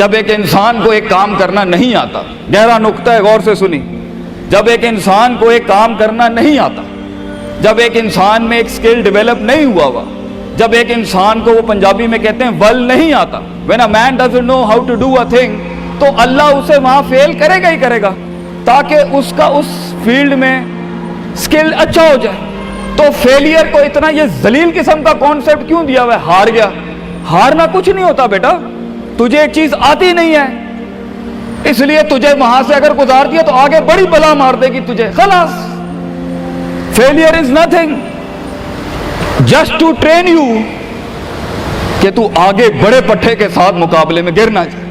जब एक इंसान को एक काम करना नहीं आता, गहरा नुक्ता है, गौर से सुनी। जब एक इंसान को एक काम करना नहीं आता, जब एक इंसान में एक स्किल डेवलप नहीं हुआ, जब एक इंसान को, वो पंजाबी में कहते हैं, वल नहीं आता, when a man doesn't know how to do a thing, तो अल्लाह उसे वहां फेल करेगा ही करेगा, ताकि उसका उस फील्ड में स्किल अच्छा हो जाए। तो फेलियर को इतना ये जलील किस्म का कॉन्सेप्ट क्यों दिया हुआ है? हार गया। हारना कुछ नहीं होता बेटा, तुझे एक चीज आती नहीं है, इसलिए तुझे वहां से अगर गुजार दिया तो आगे बड़ी बला मार देगी तुझे, खलास। Failure is nothing, just to train you कि तू आगे बड़े पट्टे के साथ मुकाबले में गिर ना जाए,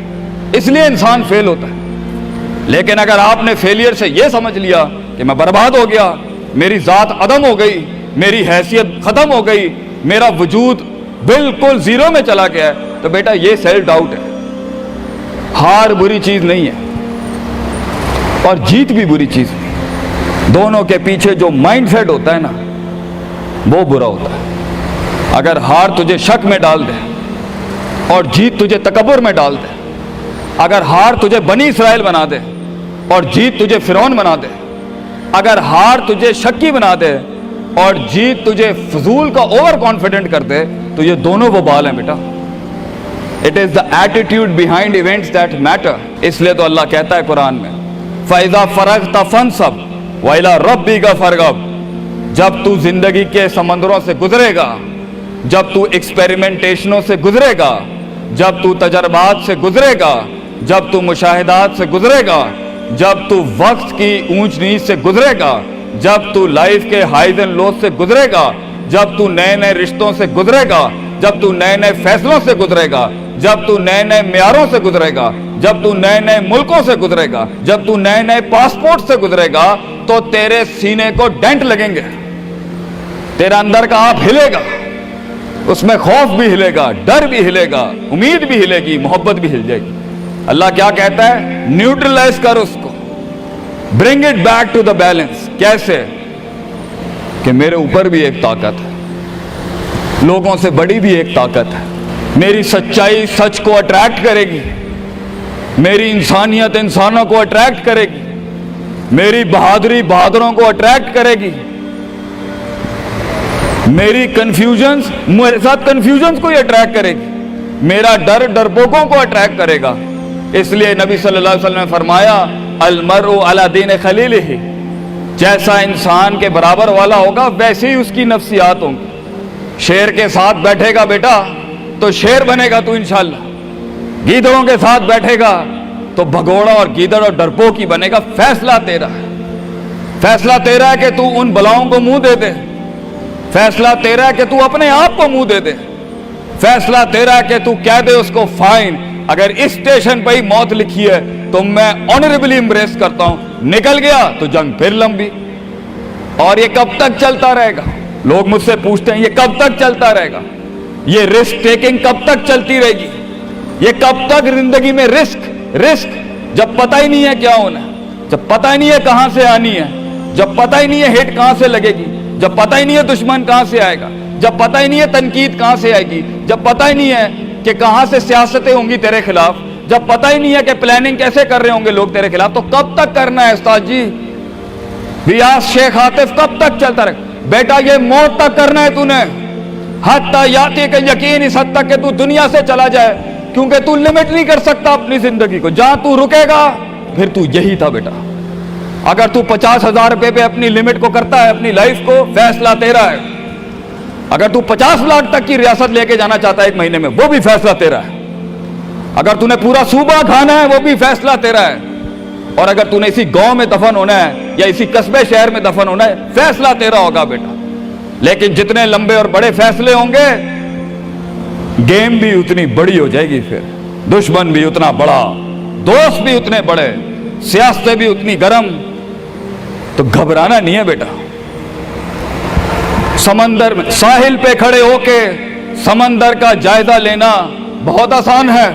इसलिए इंसान फेल होता है। लेकिन अगर आपने फेलियर से यह समझ लिया कि मैं बर्बाद हो गया, मेरी जात अदम हो गई, मेरी हैसियत खत्म हो गई, मेरा वजूद बिल्कुल जीरो में चला गया है, तो बेटा ये सेल्फ डाउट है। हार बुरी चीज नहीं है और जीत भी बुरी चीज नहीं, दोनों के पीछे जो माइंडसेट होता है ना, वो बुरा होता है। अगर हार तुझे शक में डाल दे और जीत तुझे तकब्बुर में डाल दे, अगर हार तुझे बनी इसराइल बना दे और जीत तुझे फिरौन बना दे, अगर हार तुझे शक्की बना दे और जीत तुझे फजूल का ओवर कॉन्फिडेंट कर दे, तो ये दोनों वबाल हैं बेटा। It is the attitude behind events that matter. इसलिए तो अल्लाह कहता है कुरान में, फैज़ा फरग़्ता फंसब व इला रब्बिका फरग़ब। जब तू जिंदगी के समंदरों से गुजरेगा, जब तू एक्सपेरिमेंटेशनों से गुजरेगा, जब तू तजर्बात से गुजरेगा, जब तू मुशाहिदात से गुजरेगा, जब तू वक्त की ऊंच नीच से गुजरेगा, जब तू लाइफ के हाइज एंड लोज से गुजरेगा, जब तू नए नए रिश्तों से गुजरेगा, जब तू नए नए फैसलों से गुजरेगा, जब तू नए नए म्यारों से गुजरेगा, जब तू नए नए मुल्कों से गुजरेगा, जब तू नए नए पासपोर्ट से गुजरेगा, तो तेरे सीने को डेंट लगेंगे, तेरा अंदर का आप हिलेगा, उसमें खौफ भी हिलेगा, डर भी हिलेगा, उम्मीद भी हिलेगी, मोहब्बत भी हिल जाएगी। अल्लाह क्या कहता है? न्यूट्रलाइज कर उसको, bring it back to the balance. कैसे? कि मेरे ऊपर भी एक ताकत है, लोगों से बड़ी भी एक ताकत है, मेरी सच्चाई सच को अट्रैक्ट करेगी, मेरी इंसानियत इंसानों को अट्रैक्ट करेगी, मेरी बहादुरी बहादुरों को अट्रैक्ट करेगी, मेरी कंफ्यूजन्स मेरे साथ कंफ्यूजन्स को ही अट्रैक्ट करेगी, मेरा डर डरपोकों को अट्रैक्ट करेगा। इसलिए नबी सल्लल्लाहु अलैहि वसल्लम ने फरमाया, अल मरउ अला दीन खलीलिही, जैसा इंसान के बराबर वाला होगा वैसे ही उसकी नफ्सियात होंगी। शेर के साथ बैठेगा बेटा तो शेर बनेगा तू इंशाल्लाह, गीदड़ों के साथ बैठेगा तो भगोड़ा और गीदड़ और डरपोक ही बनेगा। फैसला तेरा है, फैसला तेरा है कि तू उन बलाओं को मुंह दे दे, फैसला तेरा है कि तू अपने आप को मुंह दे दे, फैसला तेरा है कि तू कह दे उसको फाइन, अगर इस स्टेशन पर ही मौत लिखी है तो मैं ऑनरेबली एम्ब्रेस करता हूं, निकल गया तो जंग फिर लंबी। और ये कब तक चलता रहेगा? लोग मुझसे पूछते हैं ये कब तक चलता रहेगा, ये रिस्क टेकिंग कब तक चलती रहेगी, ये कब तक जिंदगी में रिस्क रिस्क, जब पता ही नहीं है क्या होना है, जब पता ही नहीं है कहां से आनी है, जब पता ही नहीं है हिट कहां से लगेगी, जब पता ही नहीं है दुश्मन कहां से आएगा, जब पता ही नहीं है तनकीद कहां से आएगी, जब पता ही नहीं है कि कहां से सियासतें होंगी तेरे खिलाफ, जब पता ही नहीं है कि प्लानिंग कैसे कर रहे होंगे लोग तेरे खिलाफ, तो कब तक करना है उस्ताद जी? रियाज शेख आतिफ, कब तक चलता रहे? बेटा ये मौत तक करना है तूने, हत्ता याती के यकीन, इस हद तक कि तू दुनिया से चला जाए, क्योंकि तू लिमिट नहीं कर सकता अपनी जिंदगी को। जहां तू रुकेगा फिर तू यही था बेटा। अगर तू 50,000 रुपए पे अपनी लिमिट को करता है, अपनी लाइफ को, फैसला तेरा है। अगर तू 50 लाख तक की रियासत लेके जाना चाहता है एक महीने में, वो भी फैसला तेरा है। अगर तूने पूरा सूबा खाना है, वो भी फैसला तेरा है। और अगर तूने इसी गांव में दफन होना है या इसी कस्बे शहर में दफन होना है, फैसला तेरा होगा बेटा। लेकिन जितने लंबे और बड़े फैसले होंगे, गेम भी उतनी बड़ी हो जाएगी, फिर दुश्मन भी उतना बड़ा, दोस्त भी उतने बड़े, सियासतें भी उतनी गर्म। तो घबराना नहीं है बेटा। समंदर में साहिल पे खड़े होके समंदर का जायजा लेना बहुत आसान है,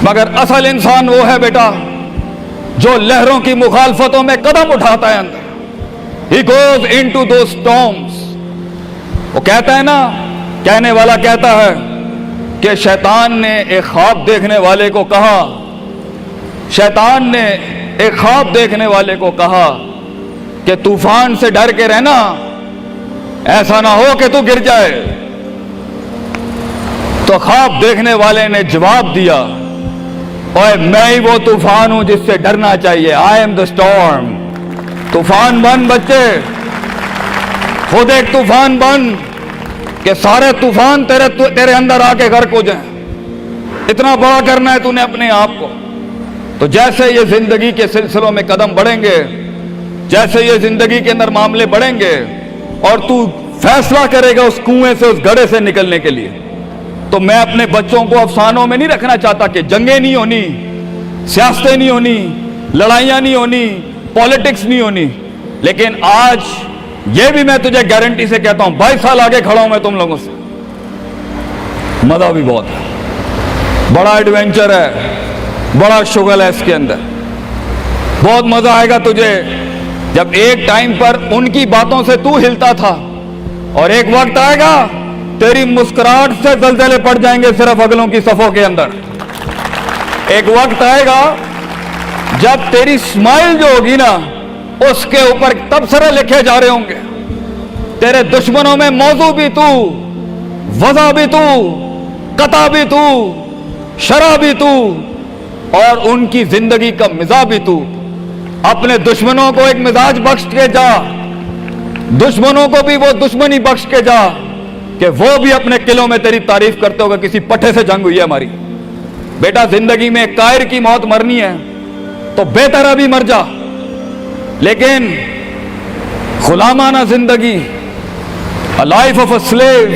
मगर असल इंसान वो है बेटा जो लहरों की मुखालफतों में कदम उठाता है अंदर। He goes into those storms। वो कहता है ना, कहने वाला कहता है कि शैतान ने एक ख्वाब देखने वाले को कहा, शैतान ने एक ख्वाब देखने वाले को कहा कि तूफान से डर के रहना, ऐसा ना हो कि तू गिर जाए। तो ख्वाब देखने वाले ने जवाब दिया, ओए मैं ही वो तूफान हूं जिससे डरना चाहिए। I am the storm. तूफान बन बच्चे, खुद एक तूफान बन कि सारे तूफान तेरे अंदर आके गर्क हो जाएं। इतना बड़ा करना है तूने अपने आप को। तो जैसे ये जिंदगी के सिलसिलों में कदम बढ़ेंगे, जैसे ये जिंदगी के अंदर मामले बढ़ेंगे और तू फैसला करेगा उस कुएं से, उस गड्ढे से निकलने के लिए, तो मैं अपने बच्चों को अफसानों में नहीं रखना चाहता कि जंगें नहीं होनी, सियासतें नहीं होनी, लड़ाइयां नहीं होनी, पॉलिटिक्स नहीं होनी। लेकिन आज ये भी मैं तुझे गारंटी से कहता हूं, 22 साल आगे खड़ा हूं मैं तुम लोगों से। मजा भी बहुत है, बड़ा एडवेंचर है, बड़ा शुगल है इसके अंदर। बहुत मजा आएगा तुझे जब एक टाइम पर उनकी बातों से तू हिलता था और एक वक्त आएगा तेरी मुस्कुराहट से दलदले पड़ जाएंगे सिर्फ अगलों की सफों के अंदर। एक वक्त आएगा जब तेरी स्माइल जो होगी ना, उसके ऊपर तबसरे लिखे जा रहे होंगे। तेरे दुश्मनों में मौजू भी तू, वजह भी तू, कता भी तू, शरा भी तू और उनकी जिंदगी का मिजाज भी तू। अपने दुश्मनों को एक मिजाज बख्श के जा, दुश्मनों को भी वो दुश्मनी बख्श के जा कि वो भी अपने किलों में तेरी तारीफ करते होगा किसी पट्टे से जंग हुई है हमारी। बेटा जिंदगी में कायर की मौत मरनी है तो बेहतर अभी मर जा, लेकिन गुलामाना जिंदगी, a life of a slave.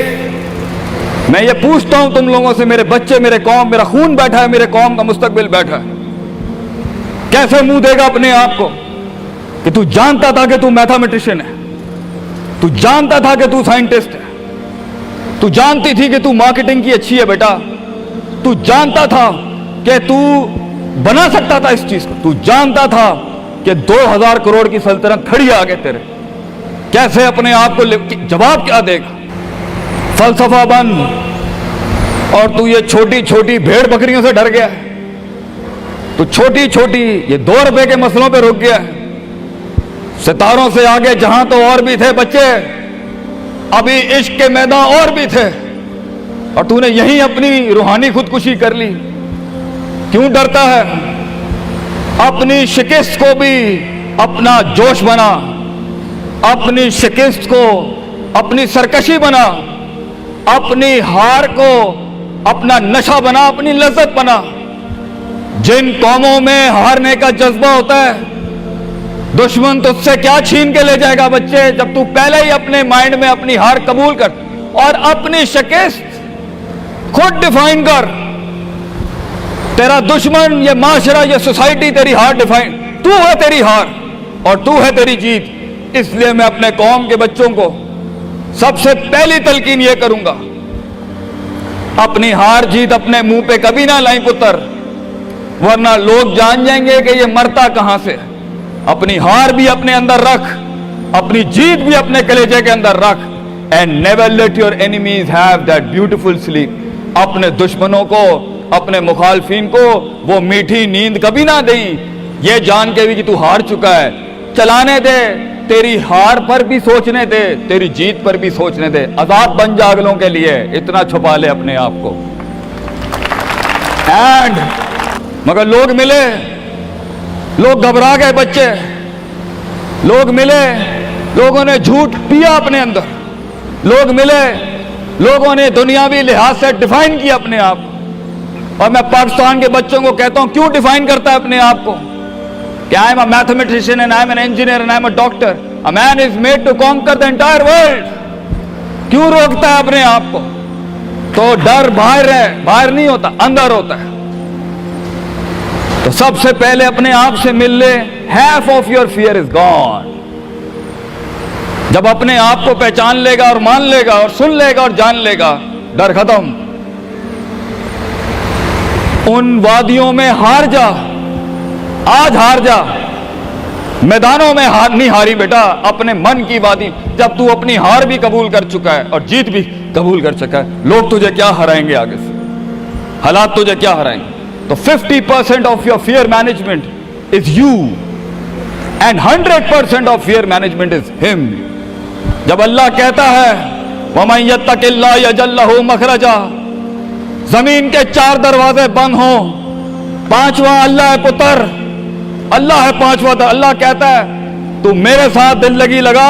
मैं ये पूछता हूं तुम लोगों से, मेरे बच्चे, मेरे कौम, मेरा खून बैठा है, मेरे कौम का मुस्तकबिल बैठा है, कैसे मुंह देगा अपने आप को कि तू जानता था कि तू मैथमेटिशियन है, तू जानता था कि तू साइंटिस्ट है, तू जानती थी कि तू मार्केटिंग की अच्छी है बेटा, तू जानता था कि तू बना सकता था इस चीज को, तू जानता था कि 2000 करोड़ की सल्तनत खड़ी है आगे तेरे, कैसे अपने आप को जवाब क्या देगा? फलसफा बन और तू ये छोटी छोटी भेड़ बकरियों से डर गया है, तू छोटी छोटी ये 2 रुपए के मसलों पे रुक गया है। सितारों से आगे जहां तो और भी थे बच्चे, अभी इश्क के मैदान और भी थे, और तूने यहीं अपनी रूहानी खुदकुशी कर ली। क्यों डरता है? अपनी शिकस्त को भी अपना जोश बना, अपनी शिकस्त को अपनी सरकशी बना, अपनी हार को अपना नशा बना, अपनी लज्जत बना। जिन कौमों में हारने का जज्बा होता है, दुश्मन तुझसे क्या छीन के ले जाएगा बच्चे, जब तू पहले ही अपने माइंड में अपनी हार कबूल कर और अपनी शिकस्त खुद डिफाइन कर। तेरा दुश्मन, ये माशरा, ये सोसाइटी तेरी हार डिफाइन, तू है तेरी हार और तू है तेरी जीत। इसलिए मैं अपने कौम के बच्चों को सबसे पहली तलकीन ये करूंगा, अपनी हार जीत अपने मुंह पे कभी ना लाई पुत्र, वरना लोग जान जाएंगे कि ये मरता कहां से। अपनी हार भी अपने अंदर रख, अपनी जीत भी अपने कलेजे के अंदर रख। And never let your enemies have that beautiful sleep. अपने दुश्मनों को, अपने मुखालफिन को वो मीठी नींद कभी ना दें, ये जान के भी कि तू हार चुका है। चलाने दे, तेरी हार पर भी सोचने दे, तेरी जीत पर भी सोचने दे। आजाद बन जा अगलों के लिए, इतना छुपा ले अपने आप को। एंड मगर लोग मिले, लोग घबरा गए बच्चे, लोग मिले, लोगों ने झूठ पिया अपने अंदर, लोग मिले, लोगों ने दुनियावी लिहाज से डिफाइन किया अपने आप को। और मैं पाकिस्तान के बच्चों को कहता हूं, क्यों डिफाइन करता है अपने आप को कि I am a mathematician and I am an engineer and I am a doctor. A man is made to conquer the entire world. क्यों रोकता है अपने आप को? तो डर बाहर है, बाहर नहीं होता, अंदर होता है। तो सबसे पहले अपने आप से मिल ले, half of your fear is gone। जब अपने आप को पहचान लेगा और मान लेगा और सुन लेगा और जान लेगा, डर खत्म। उन वादियों में हार जा, आज हार जा, मैदानों में हार नहीं हारी बेटा, अपने मन की वादी। जब तू अपनी हार भी कबूल कर चुका है और जीत भी कबूल कर चुका है, लोग तुझे क्या हराएंगे आगे से? हालात तुझे क्या हराएंगे? तो 50% of your fear management is you and 100% of fear management is him. जब अल्लाह कहता है वमन यत्तकिल्लाह यजअल लहू मखरजा, जमीन के 4 दरवाजे बंद हो, 5वां अल्लाह है पुत्र, अल्लाह है 5वां। अल्लाह कहता है तू मेरे साथ दिल लगी लगा,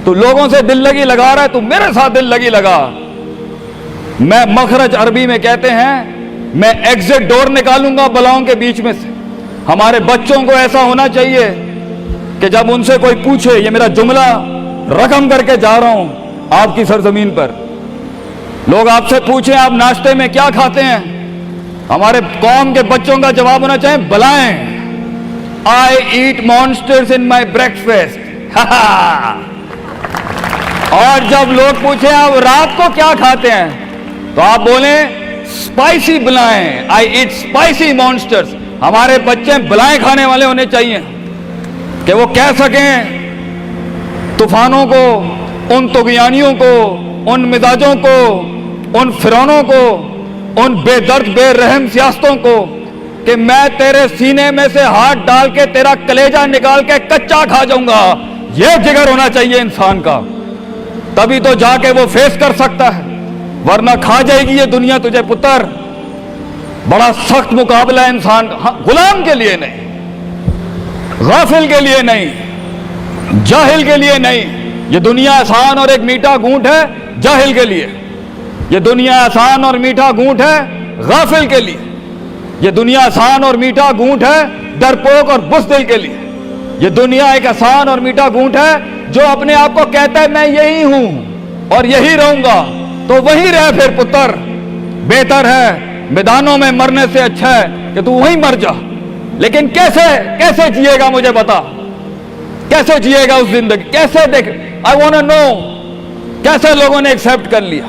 तू लोगों से दिल लगी लगा रहा है, तू मेरे साथ दिल लगी लगा। मैं मखरज अरबी में कहते हैं मैं एग्जिट डोर निकालूंगा बलाओं के बीच में से। हमारे बच्चों को ऐसा होना चाहिए कि जब उनसे कोई पूछे, ये मेरा जुमला रकम करके जा रहा हूं आपकी सरजमीन पर, लोग आपसे पूछें आप नाश्ते में क्या खाते हैं, हमारे कौम के बच्चों का जवाब होना चाहिए बलाएं, आई ईट मॉन्स्टर्स इन माई ब्रेकफास्ट। और जब लोग पूछे आप रात को क्या खाते हैं, तो आप बोले स्पाइसी बलाएं, आई ईट स्पाइसी मॉन्स्टर्स। हमारे बच्चे बलाएं खाने वाले होने चाहिए कि वो कह सकें तूफानों को, उन तुगयानियों को, उन मिजाजों को, उन फिरौनों को, उन बेदर्द बेरहम सियासतों को कि मैं तेरे सीने में से हाथ डाल के तेरा कलेजा निकाल के कच्चा खा जाऊंगा। यह जिगर होना चाहिए इंसान का, तभी तो जाके वो फेस कर सकता है, वरना खा जाएगी ये दुनिया तुझे पुत्र। बड़ा सख्त मुकाबला है इंसान का। हाँ, गुलाम के लिए नहीं, गाफिल के लिए नहीं, जाहिल के लिए नहीं। ये दुनिया आसान और एक मीठा घूंट है जाहिल के लिए, ये दुनिया आसान और मीठा घूंट है गाफिल के लिए, ये दुनिया आसान और मीठा घूंट है डरपोक और बुज़दिल के लिए। ये दुनिया एक आसान और मीठा घूंट है जो अपने आप को कहता है मैं यही हूं और यही रहूंगा, तो वही रह फिर पुत्र। बेहतर है मैदानों में मरने से अच्छा है कि तू वहीं मर जा। लेकिन कैसे कैसे जिएगा मुझे बता, कैसे जिएगा उस जिंदगी, कैसे देख, आई वांट टू नो कैसे लोगों ने एक्सेप्ट कर लिया।